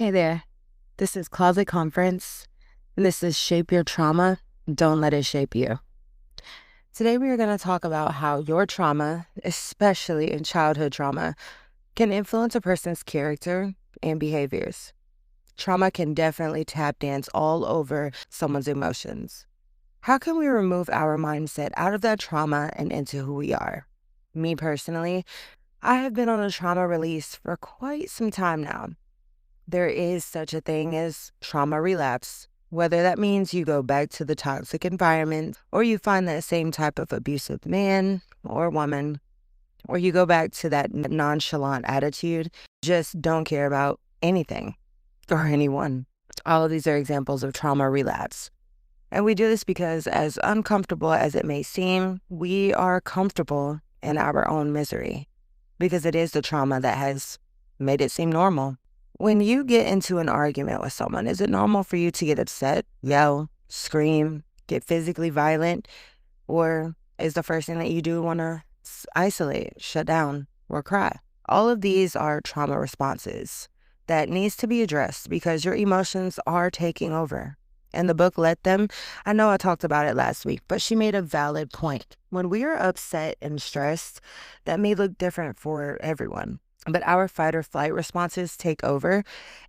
Hey there, this is Closet Conference, and this is Shape Your Trauma. Don't let it shape you. Today, we are going to talk about how your trauma, especially in childhood trauma, can influence a person's character and behaviors. Trauma can definitely tap dance all over someone's emotions. How can we remove our mindset out of that trauma and into who we are? Me personally, I have been on a trauma release for quite some time now. There is such a thing as trauma relapse, whether that means you go back to the toxic environment or you find that same type of abusive man or woman, or you go back to that nonchalant attitude, just don't care about anything or anyone. All of these are examples of trauma relapse. And we do this because, as uncomfortable as it may seem, we are comfortable in our own misery because it is the trauma that has made it seem normal. When you get into an argument with someone, is it normal for you to get upset, yell, scream, get physically violent? Or is the first thing that you do want to isolate, shut down, or cry? All of these are trauma responses that needs to be addressed because your emotions are taking over. And the book Let Them, I know I talked about it last week, but she made a valid point. When we are upset and stressed, that may look different for everyone. But our fight or flight responses take over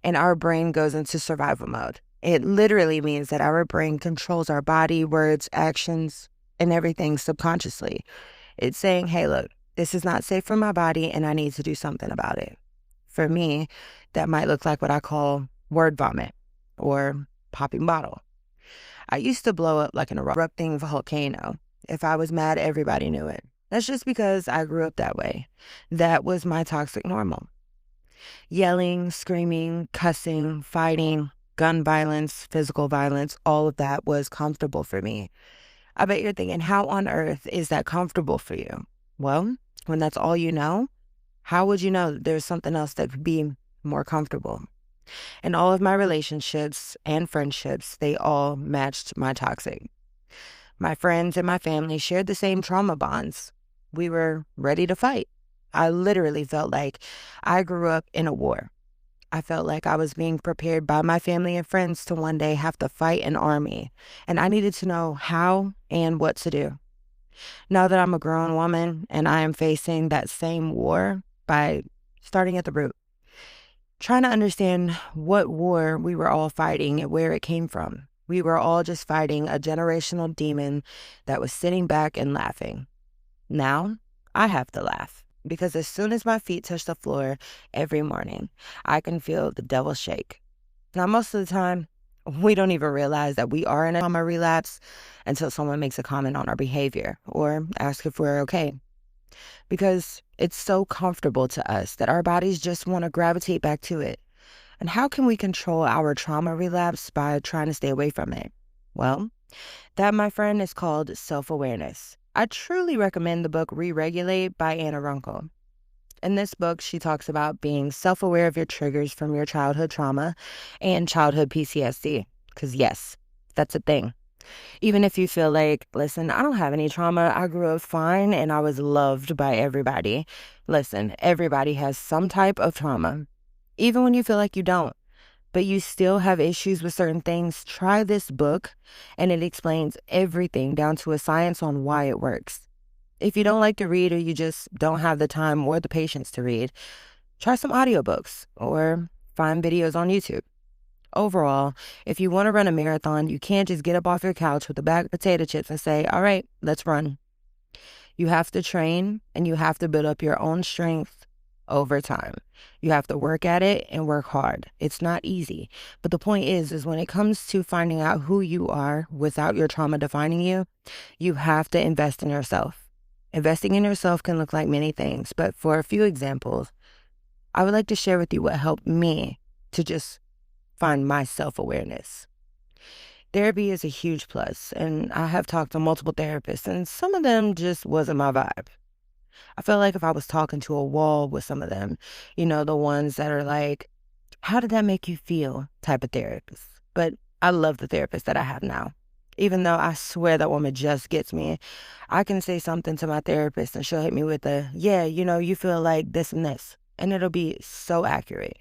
and our brain goes into survival mode. It literally means that our brain controls our body, words, actions, and everything subconsciously. It's saying, hey, look, this is not safe for my body and I need to do something about it. For me, that might look like what I call word vomit or popping bottle. I used to blow up like an erupting volcano. If I was mad, everybody knew it. That's just because I grew up that way. That was my toxic normal. Yelling, screaming, cussing, fighting, gun violence, physical violence, all of that was comfortable for me. I bet you're thinking, how on earth is that comfortable for you? Well, when that's all you know, how would you know that there's something else that could be more comfortable? In all of my relationships and friendships, they all matched my toxic. My friends and my family shared the same trauma bonds. We were ready to fight. I literally felt like I grew up in a war. I felt like I was being prepared by my family and friends to one day have to fight an army, and I needed to know how and what to do. Now that I'm a grown woman and I am facing that same war by starting at the root, trying to understand what war we were all fighting and where it came from. We were all just fighting a generational demon that was sitting back and laughing. Now, I have to laugh because as soon as my feet touch the floor every morning, I can feel the devil shake. Now, most of the time, we don't even realize that we are in a trauma relapse until someone makes a comment on our behavior or asks if we're okay. Because it's so comfortable to us that our bodies just want to gravitate back to it. And how can we control our trauma relapse by trying to stay away from it? Well, that, my friend, is called self-awareness. I truly recommend the book Re-Regulate by Anna Runkle. In this book, she talks about being self-aware of your triggers from your childhood trauma and childhood PTSD. Because yes, that's a thing. Even if you feel like, listen, I don't have any trauma. I grew up fine and I was loved by everybody. Listen, everybody has some type of trauma. Even when you feel like you don't, but you still have issues with certain things, try this book and it explains everything down to a science on why it works. If you don't like to read or you just don't have the time or the patience to read, try some audiobooks or find videos on YouTube. Overall, if you want to run a marathon, you can't just get up off your couch with a bag of potato chips and say, all right, let's run. You have to train and you have to build up your own strength over time. You have to work at it and work hard. It's not easy. But the point is when it comes to finding out who you are without your trauma defining you, you have to invest in yourself. Investing in yourself can look like many things, but for a few examples, I would like to share with you what helped me to just find my self-awareness. Therapy is a huge plus, and I have talked to multiple therapists, and some of them just wasn't my vibe. I felt like if I was talking to a wall with some of them, the ones that are like, how did that make you feel type of therapists. But I love the therapist that I have now. Even though I swear that woman just gets me, I can say something to my therapist and she'll hit me with a, yeah, you feel like this and this. And it'll be so accurate.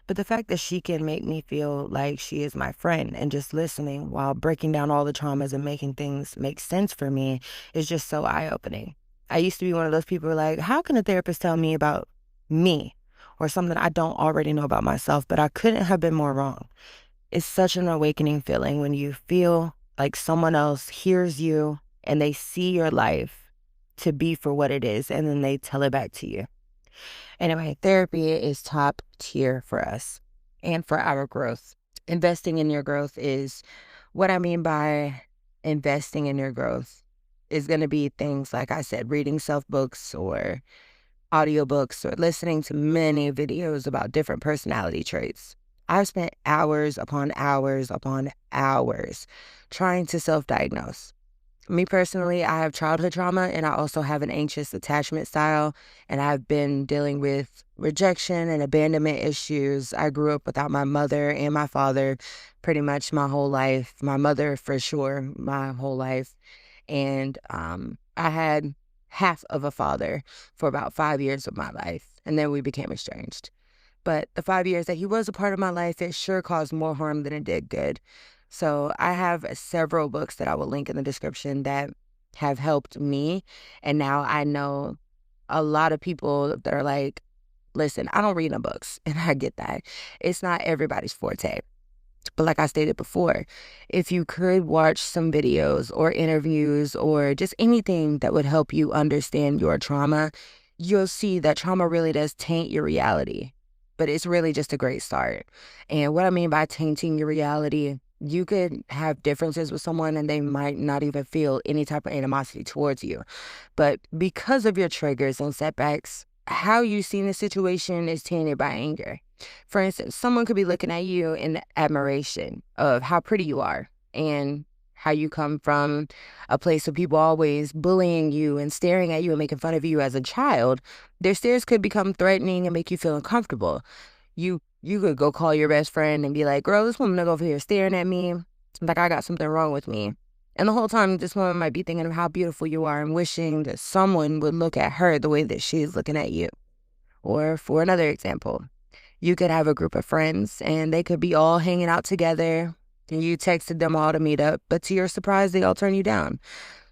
But the fact that she can make me feel like she is my friend and just listening while breaking down all the traumas and making things make sense for me is just so eye-opening. I used to be one of those people who are like, how can a therapist tell me about me or something I don't already know about myself? But I couldn't have been more wrong. It's such an awakening feeling when you feel like someone else hears you and they see your life to be for what it is, and then they tell it back to you. Anyway, therapy is top tier for us and for our growth. Investing in your growth is what I mean by investing in your growth is going to be things like I said, reading self books or audiobooks or listening to many videos about different personality traits. I've spent hours upon hours upon hours trying to self-diagnose. Me personally, I have childhood trauma and I also have an anxious attachment style, and I've been dealing with rejection and abandonment issues. I grew up without my mother and my father pretty much my whole life. My mother for sure my whole life. And I had half of a father for about 5 years of my life, and then we became estranged. But the 5 years that he was a part of my life, it sure caused more harm than it did good. So I have several books that I will link in the description that have helped me. And now I know a lot of people that are like, listen, I don't read no books. And I get that. It's not everybody's forte. But like I stated before, if you could watch some videos or interviews or just anything that would help you understand your trauma, you'll see that trauma really does taint your reality. But it's really just a great start. And what I mean by tainting your reality, you could have differences with someone and they might not even feel any type of animosity towards you. But because of your triggers and setbacks, how you see the situation is tainted by anger. For instance, someone could be looking at you in admiration of how pretty you are and how you come from a place of people always bullying you and staring at you and making fun of you as a child. Their stares could become threatening and make you feel uncomfortable. You could go call your best friend and be like, girl, this woman over here staring at me like I got something wrong with me. And the whole time, this woman might be thinking of how beautiful you are and wishing that someone would look at her the way that she's looking at you. Or for another example, you could have a group of friends and they could be all hanging out together and you texted them all to meet up, but to your surprise, they all turn you down.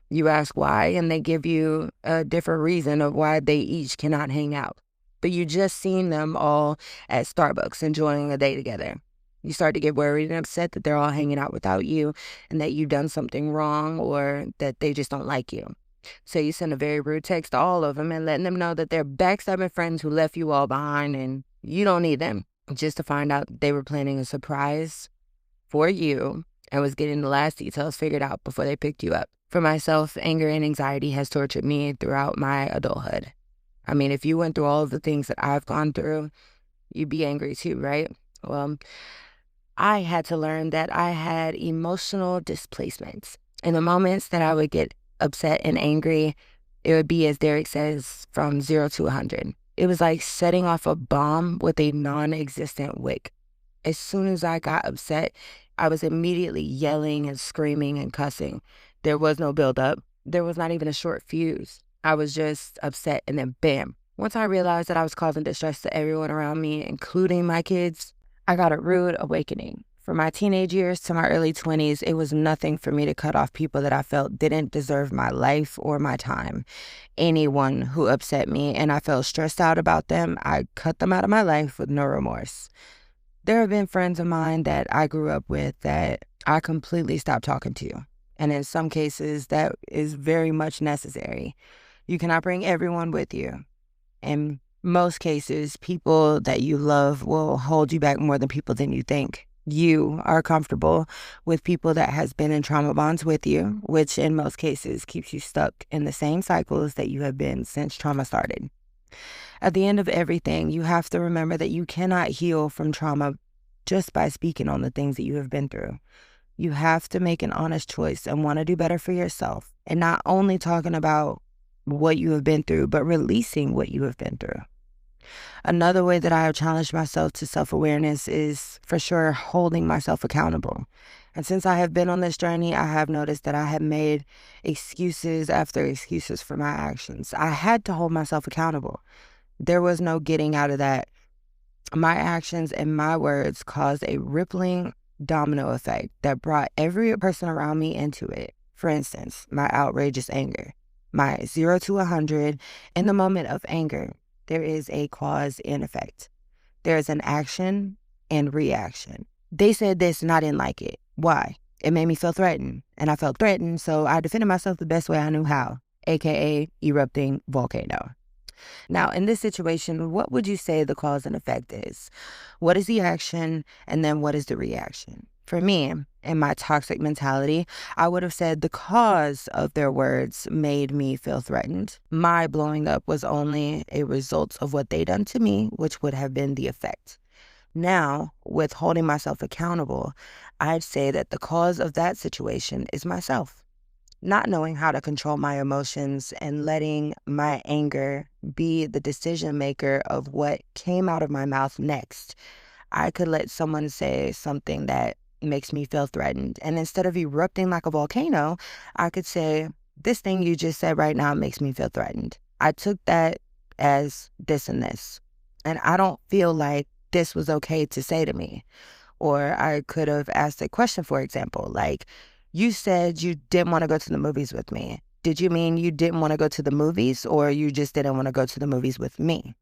You ask why and they give you a different reason of why they each cannot hang out. But you just seen them all at Starbucks enjoying a day together. You start to get worried and upset that they're all hanging out without you and that you've done something wrong or that they just don't like you. So you send a very rude text to all of them and letting them know that they're backstabbing friends who left you all behind and you don't need them. Just to find out they were planning a surprise for you and was getting the last details figured out before they picked you up. For myself, anger and anxiety has tortured me throughout my adulthood. I mean, if you went through all of the things that I've gone through, you'd be angry too, right? Well, I had to learn that I had emotional displacements. In the moments that I would get upset and angry, it would be, as Derek says, from 0 to 100. It was like setting off a bomb with a non-existent wick. As soon as I got upset, I was immediately yelling and screaming and cussing. There was no build-up. There was not even a short fuse. I was just upset and then bam. Once I realized that I was causing distress to everyone around me, including my kids, I got a rude awakening. From my teenage years to my early 20s, it was nothing for me to cut off people that I felt didn't deserve my life or my time. Anyone who upset me and I felt stressed out about them, I cut them out of my life with no remorse. There have been friends of mine that I grew up with that I completely stopped talking to. And in some cases, that is very much necessary. You cannot bring everyone with you. In most cases, people that you love will hold you back more than people than you think. You are comfortable with people that has been in trauma bonds with you, which in most cases keeps you stuck in the same cycles that you have been since trauma started. At the end of everything, you have to remember that you cannot heal from trauma just by speaking on the things that you have been through. You have to make an honest choice and want to do better for yourself. And not only talking about what you have been through, but releasing what you have been through. Another way that I have challenged myself to self-awareness is for sure holding myself accountable. And since I have been on this journey, I have noticed that I have made excuses after excuses for my actions. I had to hold myself accountable. There was no getting out of that My actions and my words caused a rippling domino effect that brought every person around me into it. For instance, my outrageous anger, my 0 to 100. In the moment of anger, there is a cause and effect. There is an action and reaction. They said this and I didn't like it. Why? It made me feel threatened. And I felt threatened, so I defended myself the best way I knew how, aka erupting volcano. Now, in this situation, what would you say the cause and effect is? What is the action, and then what is the reaction? For me, in my toxic mentality, I would have said the cause of their words made me feel threatened. My blowing up was only a result of what they done to me, which would have been the effect. Now, with holding myself accountable, I'd say that the cause of that situation is myself. Not knowing how to control my emotions and letting my anger be the decision maker of what came out of my mouth next. I could let someone say something that makes me feel threatened. And instead of erupting like a volcano, I could say, this thing you just said right now makes me feel threatened. I took that as this and this. And I don't feel like this was okay to say to me. Or I could have asked a question, for example, like, you said you didn't want to go to the movies with me. Did you mean you didn't want to go to the movies, or you just didn't want to go to the movies with me?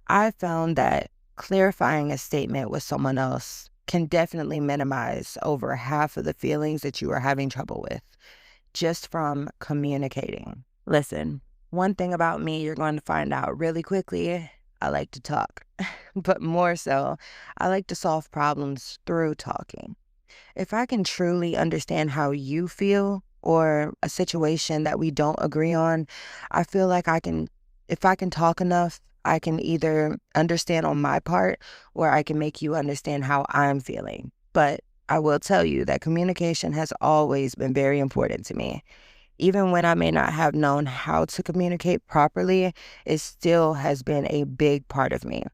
I found that clarifying a statement with someone else can definitely minimize over half of the feelings that you are having trouble with just from communicating. Listen, one thing about me you're going to find out really quickly: I like to talk, but more so, I like to solve problems through talking. If I can truly understand how you feel or a situation that we don't agree on, I feel like if I can talk enough, I can either understand on my part or I can make you understand how I'm feeling. But I will tell you that communication has always been very important to me. Even when I may not have known how to communicate properly, it still has been a big part of me.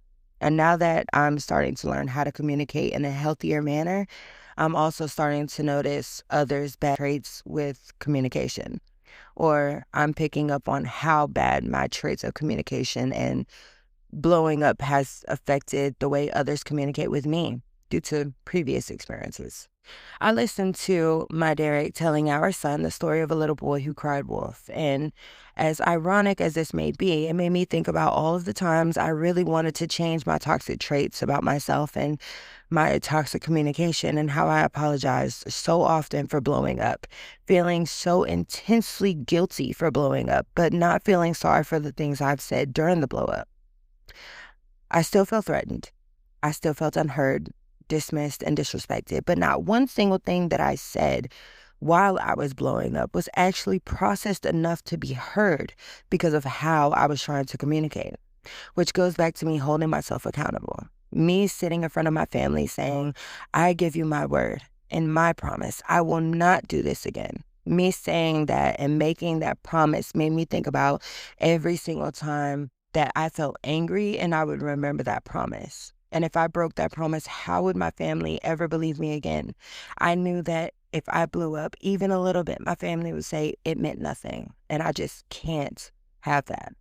And now that I'm starting to learn how to communicate in a healthier manner, I'm also starting to notice others' bad traits with communication. Or I'm picking up on how bad my traits of communication and blowing up has affected the way others communicate with me due to previous experiences. I listened to my Derek telling our son the story of a little boy who cried wolf. And as ironic as this may be, it made me think about all of the times I really wanted to change my toxic traits about myself and my toxic communication, and how I apologized so often for blowing up, feeling so intensely guilty for blowing up, but not feeling sorry for the things I've said during the blow up. I still felt threatened. I still felt unheard, dismissed, and disrespected, but not one single thing that I said while I was blowing up was actually processed enough to be heard because of how I was trying to communicate, which goes back to me holding myself accountable. Me sitting in front of my family saying, I give you my word and my promise, I will not do this again. Me saying that and making that promise made me think about every single time that I felt angry, and I would remember that promise. And if I broke that promise, how would my family ever believe me again? I knew that if I blew up even a little bit, my family would say it meant nothing. And I just can't have that.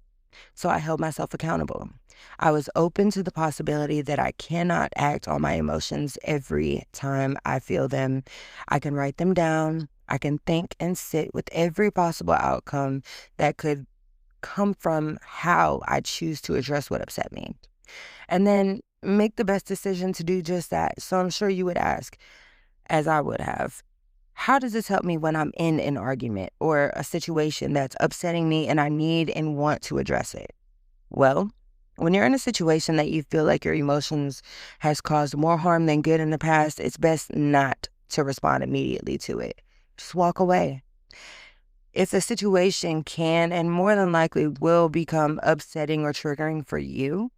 So I held myself accountable. I was open to the possibility that I cannot act on my emotions every time I feel them. I can write them down. I can think and sit with every possible outcome that could come from how I choose to address what upset me. And then make the best decision to do just that. So I'm sure you would ask, as I would have, how does this help me when I'm in an argument or a situation that's upsetting me and I need and want to address it? Well, when you're in a situation that you feel like your emotions has caused more harm than good in the past, it's best not to respond immediately to it. Just walk away. If the situation can and more than likely will become upsetting or triggering for you,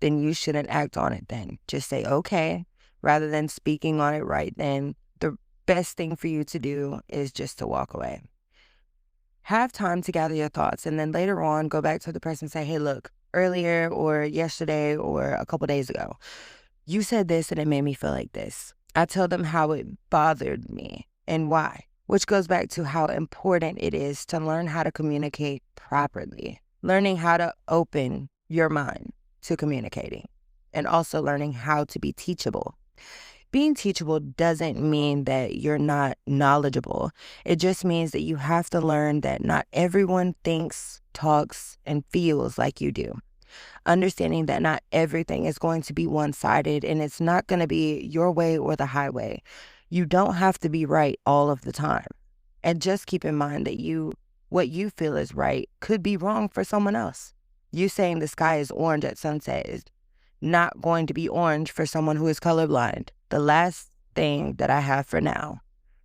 then you shouldn't act on it then. Just say, okay, rather than speaking on it right then. The best thing for you to do is just to walk away. Have time to gather your thoughts, and then later on, go back to the person and say, hey, look, earlier or yesterday or a couple days ago, you said this and it made me feel like this. I tell them how it bothered me and why, which goes back to how important it is to learn how to communicate properly, learning how to open your mind to communicating. and also learning how to be teachable. Being teachable doesn't mean that you're not knowledgeable. It just means that you have to learn that not everyone thinks, talks, and feels like you do. Understanding that not everything is going to be one-sided and it's not going to be your way or the highway. You don't have to be right all of the time. And just keep in mind that what you feel is right could be wrong for someone else. You saying the sky is orange at sunset is not going to be orange for someone who is colorblind. The last thing that I have for now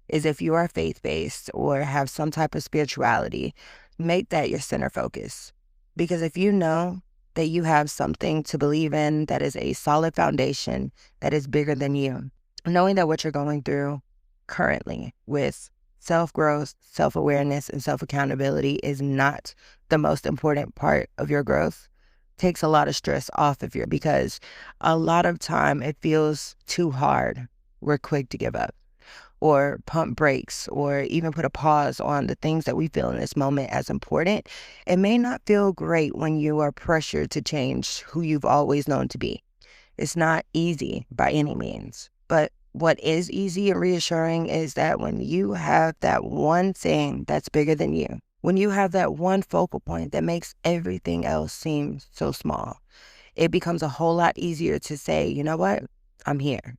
is, if you are faith-based or have some type of spirituality, make that your center focus. Because if you know that you have something to believe in that is a solid foundation that is bigger than you, knowing that what you're going through currently with self-growth, self-awareness, and self-accountability is not the most important part of your growth takes a lot of stress off of you, because a lot of time it feels too hard. We're quick to give up or pump brakes or even put a pause on the things that we feel in this moment as important. It may not feel great when you are pressured to change who you've always known to be. It's not easy by any means, but what is easy and reassuring is that when you have that one thing that's bigger than you, when you have that one focal point that makes everything else seem so small, it becomes a whole lot easier to say, you know what, I'm here.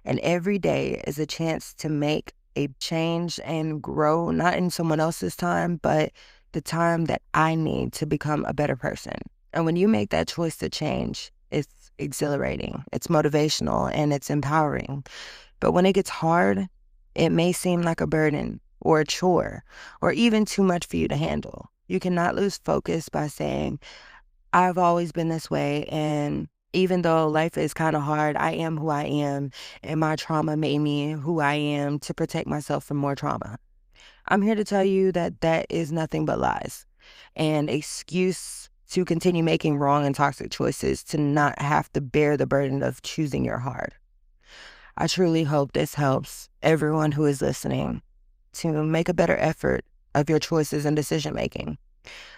And every day is a chance to make a change and grow, not in someone else's time, but the time that I need to become a better person. And when you make that choice to change, it's exhilarating, it's motivational, and it's empowering. But when it gets hard, it may seem like a burden or a chore or even too much for you to handle. You cannot lose focus by saying, I've always been this way, and even though life is kind of hard, I am who I am, and my trauma made me who I am to protect myself from more trauma. I'm here to tell you that that is nothing but lies and excuse to continue making wrong and toxic choices to not have to bear the burden of choosing your heart. I truly hope this helps everyone who is listening to make a better effort of your choices and decision making.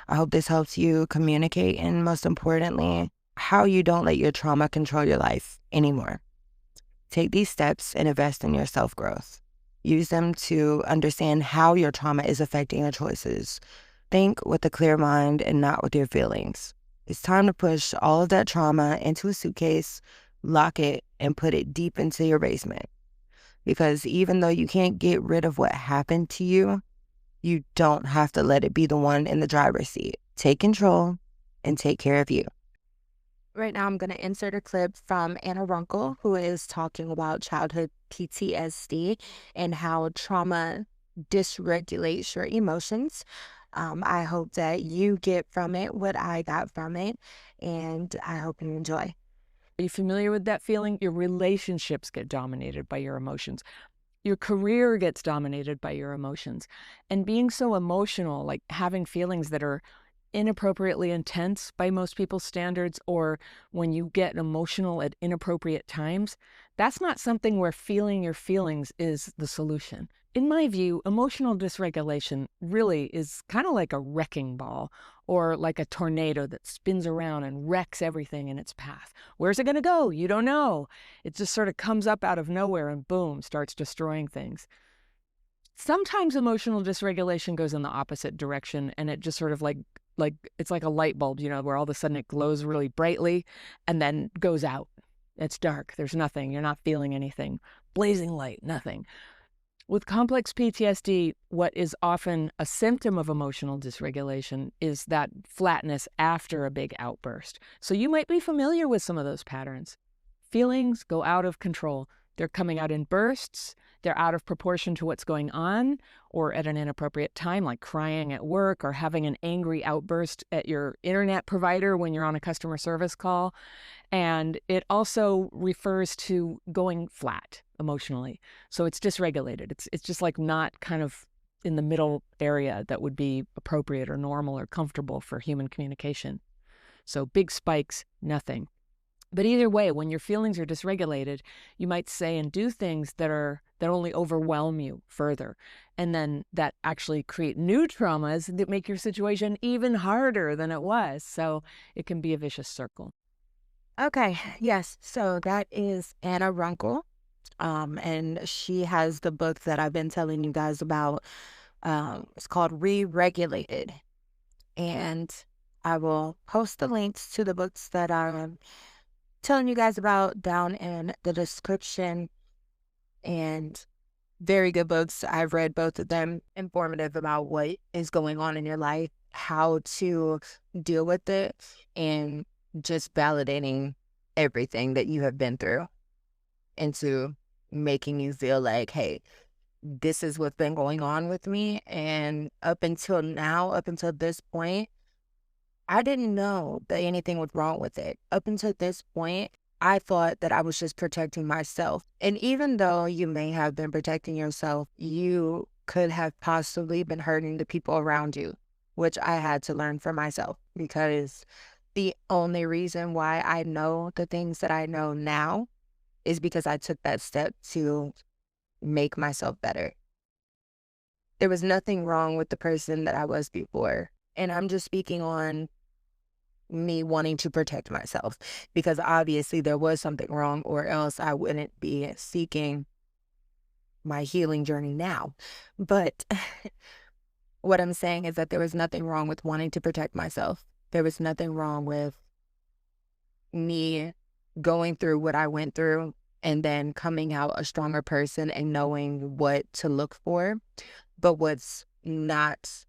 I hope this helps you communicate, and most importantly, how you don't let your trauma control your life anymore. Take these steps and invest in your self-growth. Use them to understand how your trauma is affecting your choices. Think with a clear mind and not with your feelings. It's time to push all of that trauma into a suitcase, lock it, and put it deep into your basement. Because even though you can't get rid of what happened to you, you don't have to let it be the one in the driver's seat. Take control and take care of you. Right now, I'm going to insert a clip from Anna Runkle, who is talking about childhood PTSD and how trauma dysregulates your emotions. I hope that you get from it what I got from it, and I hope you enjoy. Are you familiar with that feeling? Your relationships get dominated by your emotions. Your career gets dominated by your emotions. And being so emotional, like having feelings that are inappropriately intense by most people's standards, or when you get emotional at inappropriate times, that's not something where feeling your feelings is the solution. In my view, emotional dysregulation really is kind of like a wrecking ball or like a tornado that spins around and wrecks everything in its path. Where's it going to go? You don't know. It just sort of comes up out of nowhere and boom, starts destroying things. Sometimes emotional dysregulation goes in the opposite direction, and it just sort of like it's like a light bulb, where all of a sudden it glows really brightly and then goes out. It's dark. There's nothing. You're not feeling anything. Blazing light, nothing. With complex PTSD, what is often a symptom of emotional dysregulation is that flatness after a big outburst. So you might be familiar with some of those patterns. Feelings go out of control. They're coming out in bursts. They're out of proportion to what's going on, or at an inappropriate time, like crying at work or having an angry outburst at your internet provider when you're on a customer service call. And it also refers to going flat emotionally. So it's dysregulated. It's just like not kind of in the middle area that would be appropriate or normal or comfortable for human communication. So big spikes, nothing. But either way, when your feelings are dysregulated, you might say and do things that only overwhelm you further, and then that actually create new traumas that make your situation even harder than it was. So it can be a vicious circle. Okay, yes. So that is Anna Runkle. And she has the book that I've been telling you guys about. It's called Re-Regulated. And I will post the links to the books that I'm telling you guys about down in the description. And very good books. I've read both of them, informative about what is going on in your life, how to deal with it, and just validating everything that you have been through into making you feel like, hey, this is what's been going on with me. And up until now, up until this point, I didn't know that anything was wrong with it. Up until this point, I thought that I was just protecting myself. And even though you may have been protecting yourself, you could have possibly been hurting the people around you, which I had to learn for myself because the only reason why I know the things that I know now is because I took that step to make myself better. There was nothing wrong with the person that I was before. And I'm just speaking on me wanting to protect myself because obviously there was something wrong, or else I wouldn't be seeking my healing journey now. But what I'm saying is that there was nothing wrong with wanting to protect myself. There was nothing wrong with me going through what I went through and then coming out a stronger person and knowing what to look for, but what's not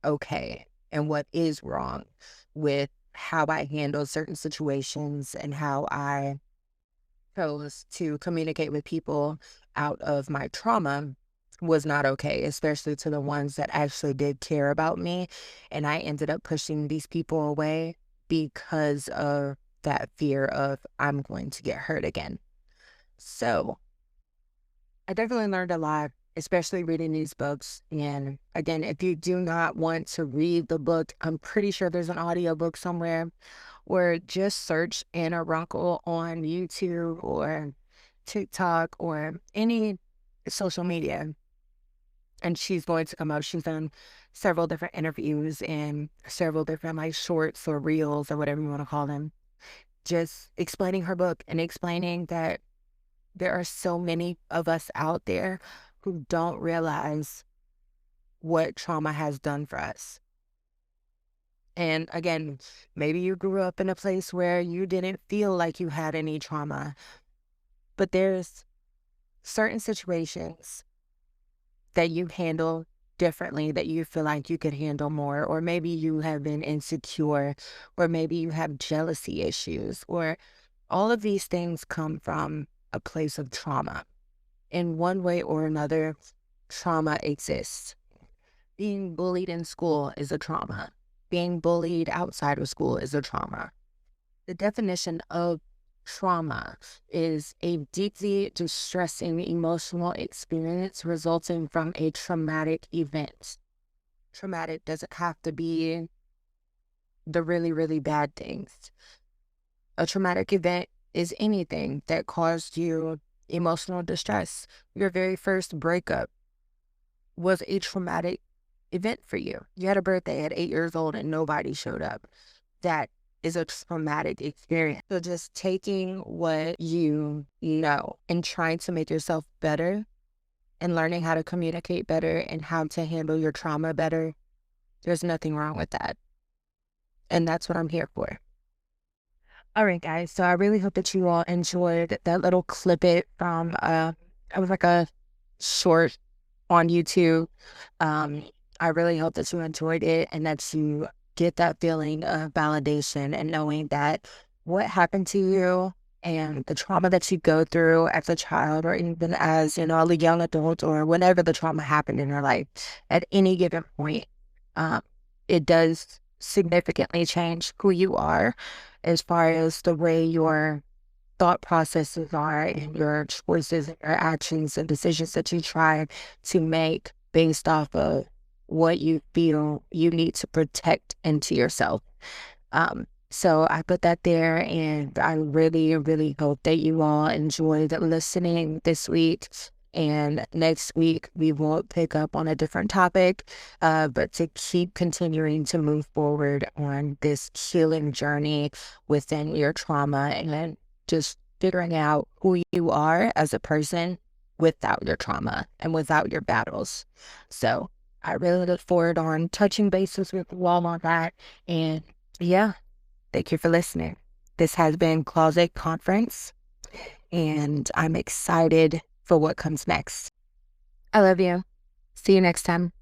okay and what is wrong with how I handle certain situations and how I chose to communicate with people out of my trauma was not okay, especially to the ones that actually did care about me. And I ended up pushing these people away because of that fear of I'm going to get hurt again. So I definitely learned a lot, especially reading these books. And again, if you do not want to read the book, I'm pretty sure there's an audiobook somewhere, or just search Anna Runkle on YouTube or TikTok or any social media. And she's going to come up. She's done several different interviews and several different like shorts or reels or whatever you want to call them, just explaining her book and explaining that there are so many of us out there who don't realize what trauma has done for us. And again, maybe you grew up in a place where you didn't feel like you had any trauma, but there's certain situations that you handle differently that you feel like you could handle more, or maybe you have been insecure, or maybe you have jealousy issues, or all of these things come from a place of trauma. In one way or another, trauma exists. Being bullied in school is a trauma. Being bullied outside of school is a trauma. The definition of trauma is a deeply distressing emotional experience resulting from a traumatic event. Traumatic doesn't have to be the really, really bad things. A traumatic event is anything that caused you emotional distress. Your very first breakup was a traumatic event for you. You had a birthday at 8 years old and nobody showed up. That is a traumatic experience. So just taking what you know and trying to make yourself better and learning how to communicate better and how to handle your trauma better, there's nothing wrong with that. And that's what I'm here for. All right, guys. So I really hope that you all enjoyed that little clip it from it was like a short on YouTube. Um, I really hope that you enjoyed it and that you get that feeling of validation and knowing that what happened to you and the trauma that you go through as a child or even as, a young adult or whenever the trauma happened in your life at any given point, um, it does significantly change who you are as far as the way your thought processes are and your choices and your actions and decisions that you try to make based off of what you feel you need to protect into yourself. So I put that there, and I really, really hope that you all enjoyed listening this week. And next week, we won't pick up on a different topic, but to keep continuing to move forward on this healing journey within your trauma and then just figuring out who you are as a person without your trauma and without your battles. So I really look forward on touching bases with you all on that. And yeah, thank you for listening. This has been Closet Conference, and I'm excited for what comes next. I love you. See you next time.